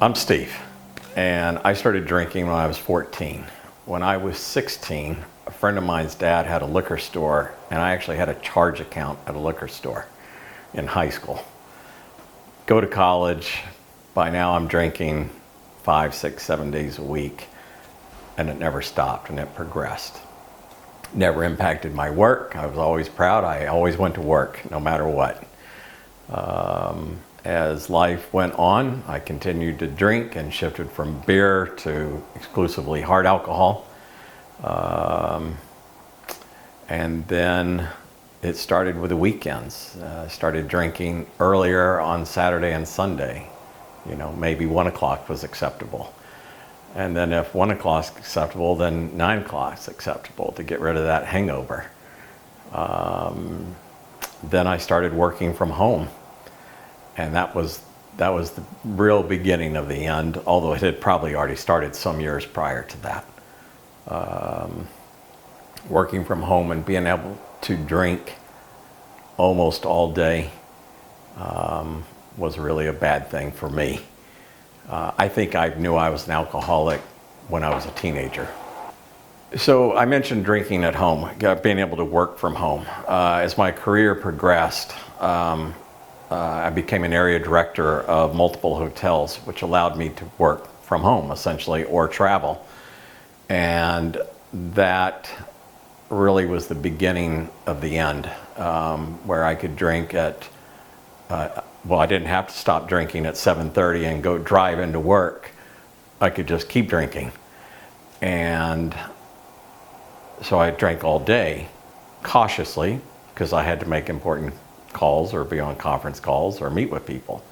I'm Steve, and I started drinking when I was 14. When I was 16, a friend of mine's dad had a liquor store, and I actually had a charge account at a liquor store in high school. Go to college, by now I'm drinking 5, 6, 7 days a week, and it never stopped, and it progressed. Never impacted my work. I was always proud. I always went to work, no matter what. As life went on, I continued to drink and shifted from beer to exclusively hard alcohol. And then it started with the weekends. Started drinking earlier on Saturday and Sunday. You know, maybe 1 o'clock was acceptable. And then if 1 o'clock's acceptable, then 9 o'clock's acceptable to get rid of that hangover. Then I started working from home. And that was the real beginning of the end, although it had probably already started some years prior to that. Working from home and being able to drink almost all day was really a bad thing for me. I think I knew I was an alcoholic when I was a teenager. So I mentioned drinking at home, being able to work from home. As my career progressed, I became an area director of multiple hotels, which allowed me to work from home, essentially, or travel. And that really was the beginning of the end, where I could drink at, I didn't have to stop drinking at 7:30 and go drive into work. I could just keep drinking. And so I drank all day, cautiously, because I had to make important calls or be on conference calls or meet with people.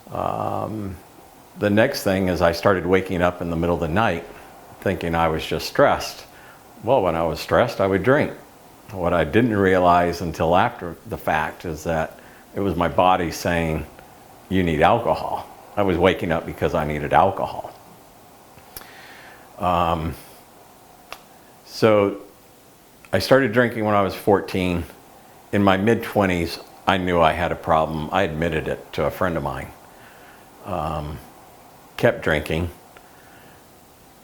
The next thing is I started waking up in the middle of the night thinking I was just stressed. Well, when I was stressed, I would drink. What I didn't realize until after the fact is that it was my body saying, you need alcohol. I was waking up because I needed alcohol. So I started drinking when I was 14. In my mid-20s, I knew I had a problem. I admitted it to a friend of mine. Kept drinking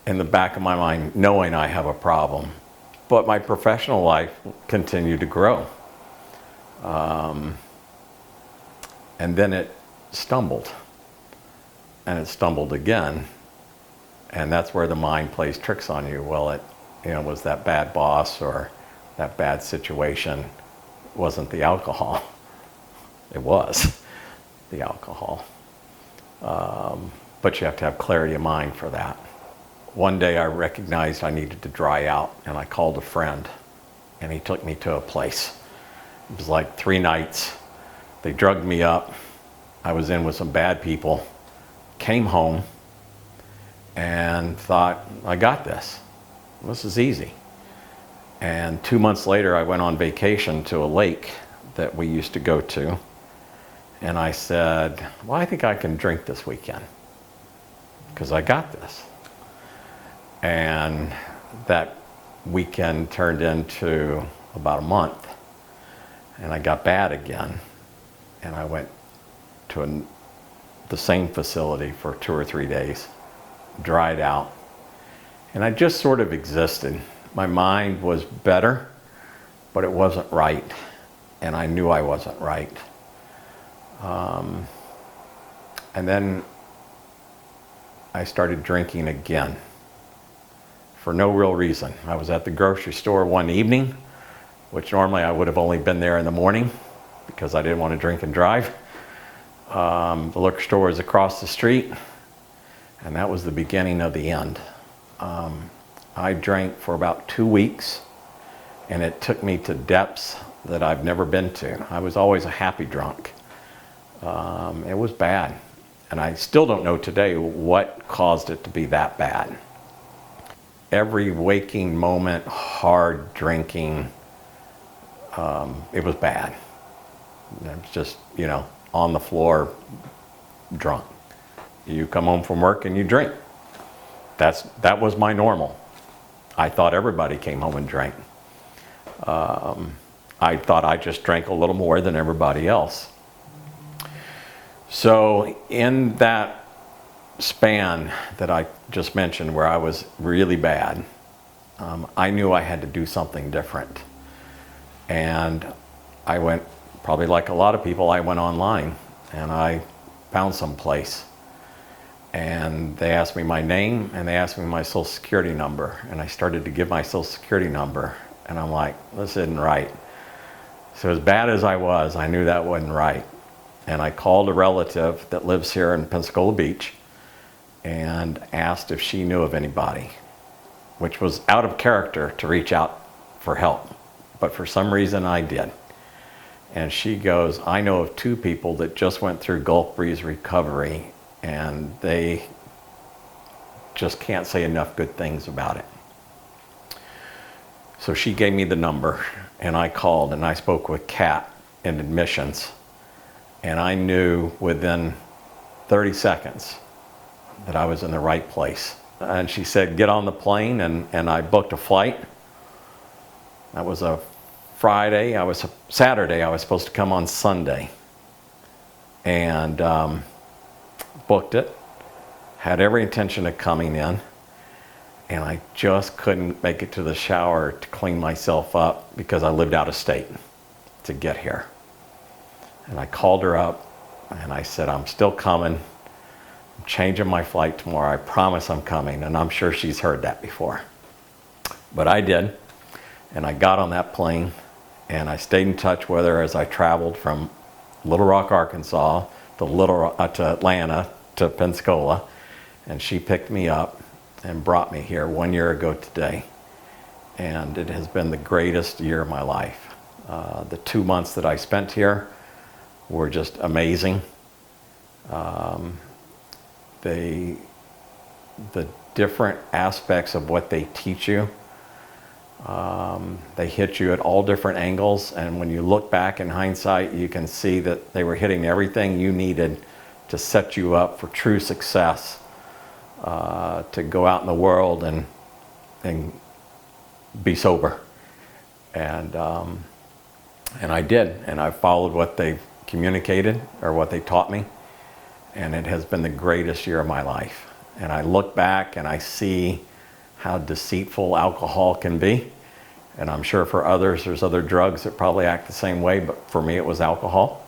in the back of my mind, knowing I have a problem. But my professional life continued to grow. And then it stumbled. And it stumbled again. And that's where the mind plays tricks on you. Well, it was that bad boss or that bad situation. Wasn't the alcohol. It was the alcohol. But you have to have clarity of mind for that. One day I recognized I needed to dry out, and I called a friend, and he took me to a place. It was like 3 nights. They drugged me up. I was in with some bad people. Came home and thought, I got this. This is easy. And 2 months later, I went on vacation to a lake that we used to go to. And I said, well, I think I can drink this weekend because I got this. And that weekend turned into about a month. And I got bad again. And I went to the same facility for 2 or 3 days, dried out. And I just sort of existed. My mind was better, but it wasn't right. And I knew I wasn't right. And then I started drinking again for no real reason. I was at the grocery store one evening, which normally I would have only been there in the morning because I didn't want to drink and drive. The liquor store was across the street, and that was the beginning of the end. I drank for about 2 weeks, and it took me to depths that I've never been to. I was always a happy drunk. It was bad, and I still don't know today what caused it to be that bad. Every waking moment, hard drinking, it was bad. It was just, on the floor, drunk. You come home from work and you drink. That was my normal. I thought everybody came home and drank. I thought I just drank a little more than everybody else. So in that span that I just mentioned where I was really bad, I knew I had to do something different. And I went, probably like a lot of people, I went online and I found some place. And they asked me my name and they asked me my social security number. And I started to give my social security number. And I'm like, this isn't right. So as bad as I was, I knew that wasn't right. And I called a relative that lives here in Pensacola Beach and asked if she knew of anybody, which was out of character to reach out for help. But for some reason I did. And she goes, I know of 2 people that just went through Gulf Breeze recovery and they just can't say enough good things about it. So she gave me the number and I called and I spoke with Kat in admissions. And I knew within 30 seconds that I was in the right place. And she said, get on the plane, and I booked a flight. That was a Friday. Saturday, I was supposed to come on Sunday. And booked it, had every intention of coming in, and I just couldn't make it to the shower to clean myself up because I lived out of state to get here. And I called her up and I said, I'm still coming. I'm changing my flight tomorrow. I promise I'm coming. And I'm sure she's heard that before. But I did. And I got on that plane and I stayed in touch with her as I traveled from Little Rock, Arkansas to Atlanta to Pensacola. And she picked me up and brought me here 1 year ago today. And it has been the greatest year of my life. The 2 months that I spent here were just amazing. The different aspects of what they teach you, they hit you at all different angles, and when you look back in hindsight, you can see that they were hitting everything you needed to set you up for true success, to go out in the world and be sober. And I did, and I followed what they communicated or what they taught me, and it has been the greatest year of my life. And I look back and I see how deceitful alcohol can be, and I'm sure for others there's other drugs that probably act the same way, but for me it was alcohol.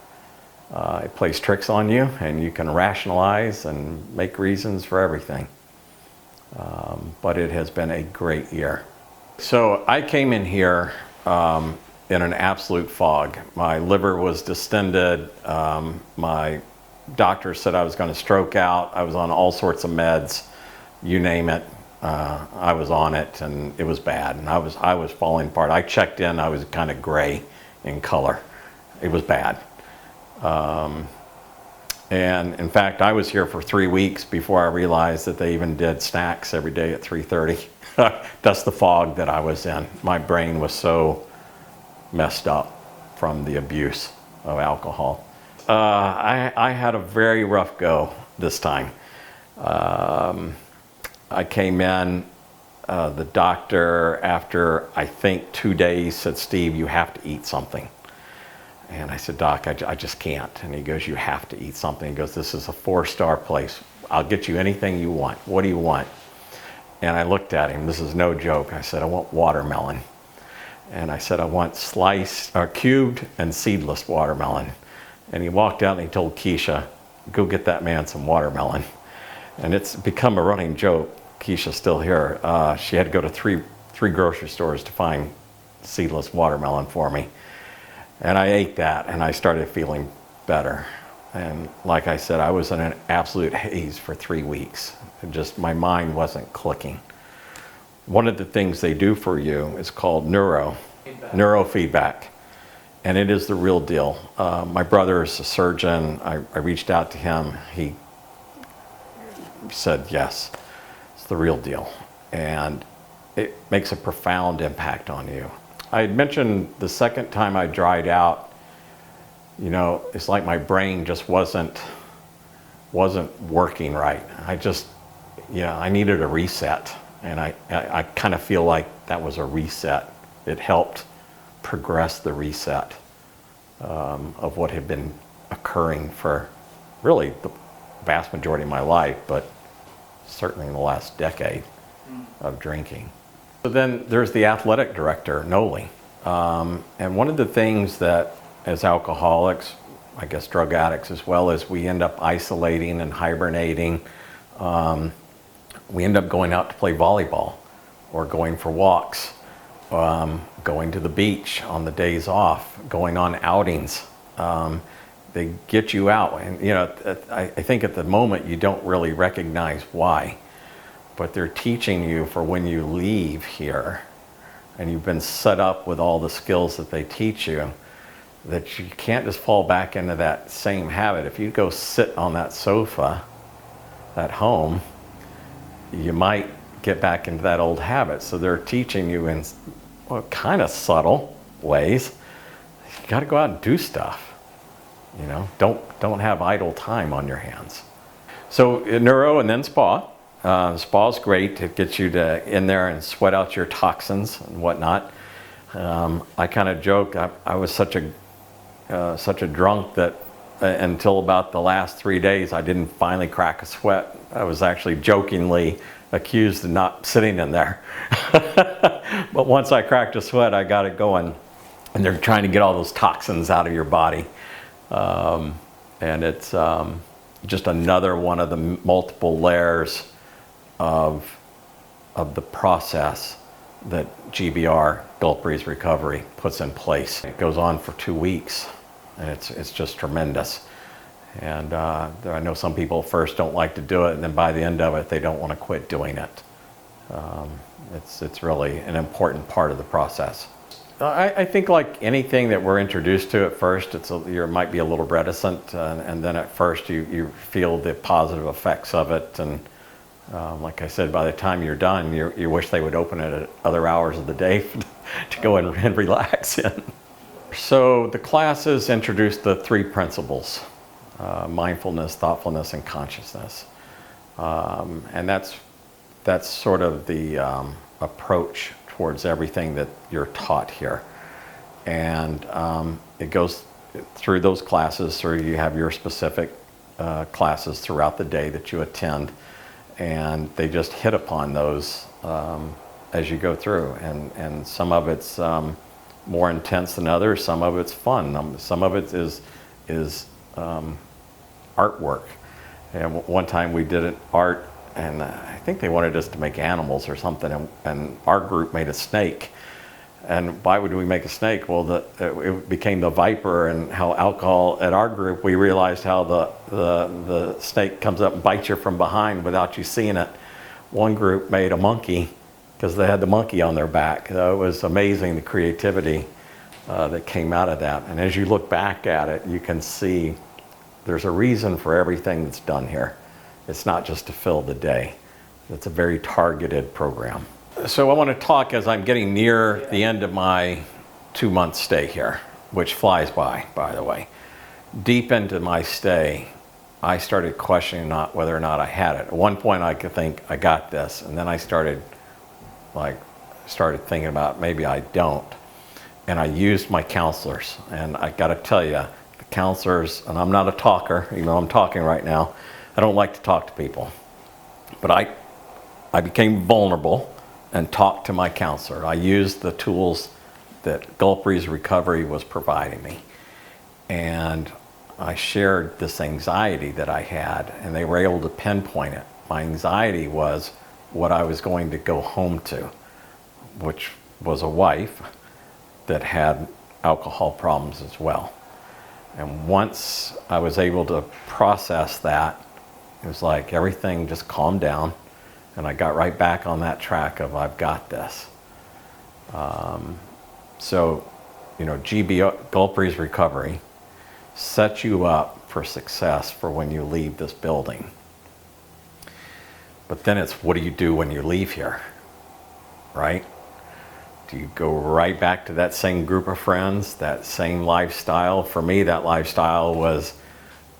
It plays tricks on you and you can rationalize and make reasons for everything, but it has been a great year. So I came in here in an absolute fog. My liver was distended. My doctor said I was going to stroke out. I was on all sorts of meds, you name it. I was on it, and it was bad. And I was falling apart. I checked in. I was kind of gray in color. It was bad. And in fact, I was here for 3 weeks before I realized that they even did snacks every day at 3:30. That's the fog that I was in. My brain was so messed up from the abuse of alcohol. I had a very rough go this time. I came in, the doctor, after I think 2 days, said, Steve, you have to eat something. And I said, Doc, I just can't. And he goes, you have to eat something. He goes, this is a 4-star place. I'll get you anything you want. What do you want? And I looked at him. This is no joke. I said, I want watermelon. And I said, I want sliced, cubed and seedless watermelon. And he walked out and he told Keisha, go get that man some watermelon. And it's become a running joke. Keisha's still here. She had to go to three grocery stores to find seedless watermelon for me. And I ate that and I started feeling better. And like I said, I was in an absolute haze for 3 weeks. My mind wasn't clicking. One of the things they do for you is called neurofeedback. And it is the real deal. My brother is a surgeon. I reached out to him. He said, yes, it's the real deal. And it makes a profound impact on you. I had mentioned the second time I dried out, you know, it's like my brain just wasn't working right. I needed a reset. And I kind of feel like that was a reset. It helped progress the reset of what had been occurring for really vast majority of my life, but certainly in the last decade of drinking. So then there's the athletic director, Noli. And one of the things that as alcoholics, I guess drug addicts as well, is we end up isolating and hibernating. We end up going out to play volleyball or going for walks, going to the beach on the days off, going on outings. They get you out. And I think at the moment you don't really recognize why, but they're teaching you for when you leave here and you've been set up with all the skills that they teach you, that you can't just fall back into that same habit. If you go sit on that sofa at home, you might get back into that old habit. So they're teaching you in kind of subtle ways. You got to go out and do stuff. Don't have idle time on your hands. So neuro and then spa. Spa's great. It gets you in there and sweat out your toxins and whatnot. I kind of joke. I was such a drunk that until about the last 3 days, I didn't finally crack a sweat. I was actually jokingly accused of not sitting in there. But once I cracked a sweat, I got it going. And they're trying to get all those toxins out of your body. And it's just another one of the multiple layers of the process that GBR, Gulp Breeze Recovery, puts in place. It goes on for 2 weeks, and it's just tremendous. And I know some people first don't like to do it, and then by the end of it, they don't want to quit doing it. It's really an important part of the process. I think like anything that we're introduced to at first, you might be a little reticent, and then at first you feel the positive effects of it, and like I said, by the time you're done, you wish they would open it at other hours of the day to go and relax in. So the classes introduce the 3 principles: mindfulness, thoughtfulness, and consciousness, and that's sort of the approach towards everything that you're taught here. And it goes through those classes, or you have your specific classes throughout the day that you attend, and they just hit upon those as you go through. And some of it's more intense than others, some of it's fun, some of it is artwork. And one time we did an art, and I think they wanted us to make animals or something, and our group made a snake. And why would we make a snake? Well, it became the viper, and how alcohol at our group, we realized how the snake comes up and bites you from behind without you seeing it. One group made a monkey because they had the monkey on their back. It was amazing, the creativity that came out of that. And as you look back at it, you can see there's a reason for everything that's done here. It's not just to fill the day. It's a very targeted program. So I want to talk as I'm getting near the end of my 2-month stay here, which flies by the way. Deep into my stay, I started questioning not whether or not I had it. At one point I could think, I got this, and then I started thinking about maybe I don't. And I used my counselors, and I got to tell you, the counselors, and I'm not a talker, even though I'm talking right now, I don't like to talk to people, but I became vulnerable and talked to my counselor. I used the tools that Gulp Breeze Recovery was providing me, and I shared this anxiety that I had, and they were able to pinpoint it. My anxiety was what I was going to go home to, which was a wife that had alcohol problems as well. And once I was able to process that, it was like everything just calmed down, and I got right back on that track of I've got this. So, Gulp Breeze Recovery sets you up for success for when you leave this building. But then it's, what do you do when you leave here, right? Do you go right back to that same group of friends, that same lifestyle? For me, that lifestyle was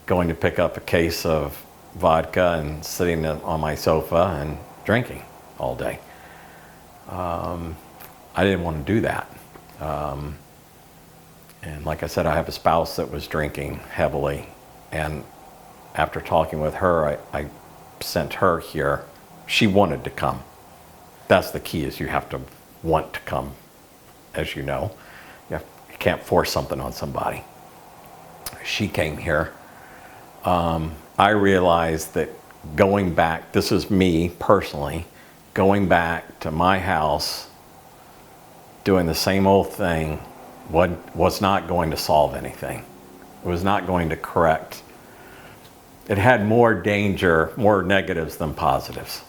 going to pick up a case of vodka and sitting on my sofa and drinking all day. I didn't want to do that. And like I said, I have a spouse that was drinking heavily, and after talking with her, I sent her here. She wanted to come. That's the key, is you have to want to come, as you know. You can't force something on somebody. She came here. I realized that going back, this is me personally, going back to my house, doing the same old thing, was not going to solve anything. It was not going to correct. It had more danger, more negatives than positives.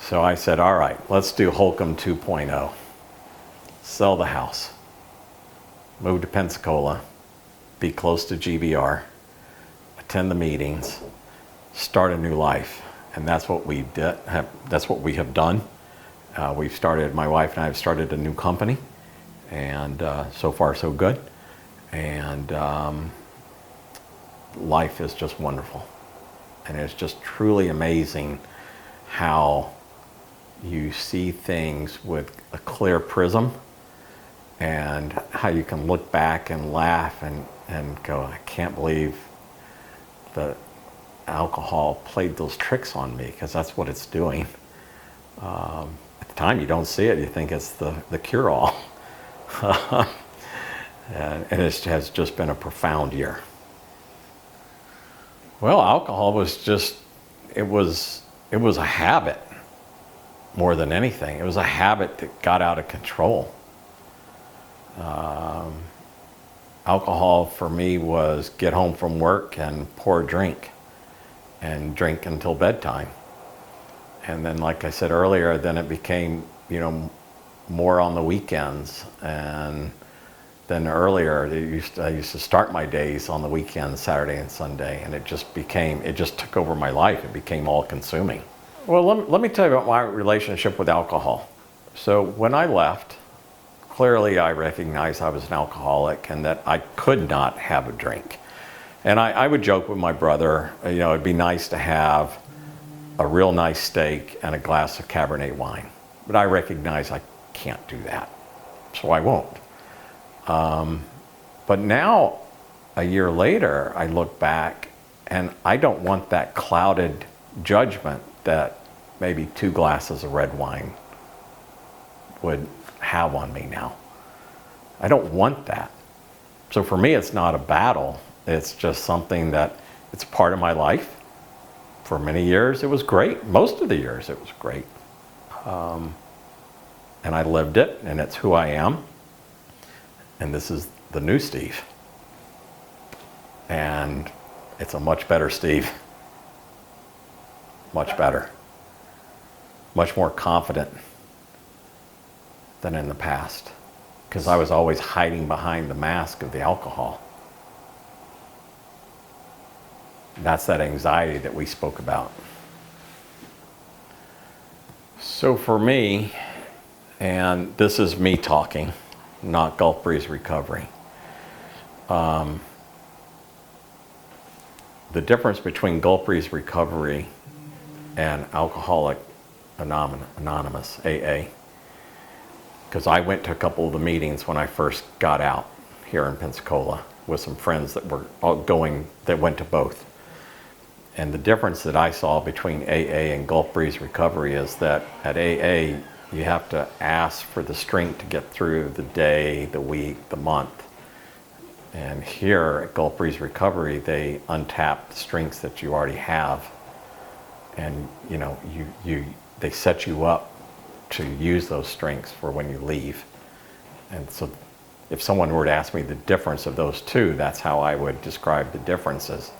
So I said, all right, let's do Holcomb 2.0. Sell the house, move to Pensacola, be close to GBR, attend the meetings, start a new life. And that's what we did. That's what we have done. We've started, my wife and I have started a new company, and so far so good. And life is just wonderful. And it's just truly amazing how you see things with a clear prism, and how you can look back and laugh and go, I can't believe that alcohol played those tricks on me, because that's what it's doing. At the time you don't see it, you think it's the cure-all. and it has just been a profound year. Well, alcohol was just, it was a habit more than anything. It was a habit that got out of control. Alcohol for me was get home from work and pour a drink, and drink until bedtime. And then, like I said earlier, then it became, more on the weekends. And then earlier, I used to start my days on the weekends, Saturday and Sunday, and it just took over my life. It became all consuming. Well, let me tell you about my relationship with alcohol. So when I left, clearly I recognized I was an alcoholic and that I could not have a drink. And I would joke with my brother, it'd be nice to have a real nice steak and a glass of Cabernet wine. But I recognize I can't do that, so I won't. But now, a year later, I look back and I don't want that clouded judgment that maybe 2 glasses of red wine would have on me now. I don't want that. So for me, it's not a battle. It's just something that, it's part of my life. For many years, it was great. Most of the years, it was great. And I lived it, and it's who I am. And this is the new Steve. And it's a much better Steve. Much better. Much more confident than in the past. Because I was always hiding behind the mask of the alcohol. That's that anxiety that we spoke about. So for me, and this is me talking, not Gulf Breeze Recovery. The difference between Gulf Breeze Recovery and Alcoholics Anonymous, AA, because I went to a couple of the meetings when I first got out here in Pensacola with some friends that were that went to both. And the difference that I saw between AA and Gulf Breeze Recovery is that at AA, you have to ask for the strength to get through the day, the week, the month. And here at Gulf Breeze Recovery, they untap the strengths that you already have. And they set you up to use those strengths for when you leave. And so if someone were to ask me the difference of those two, that's how I would describe the differences.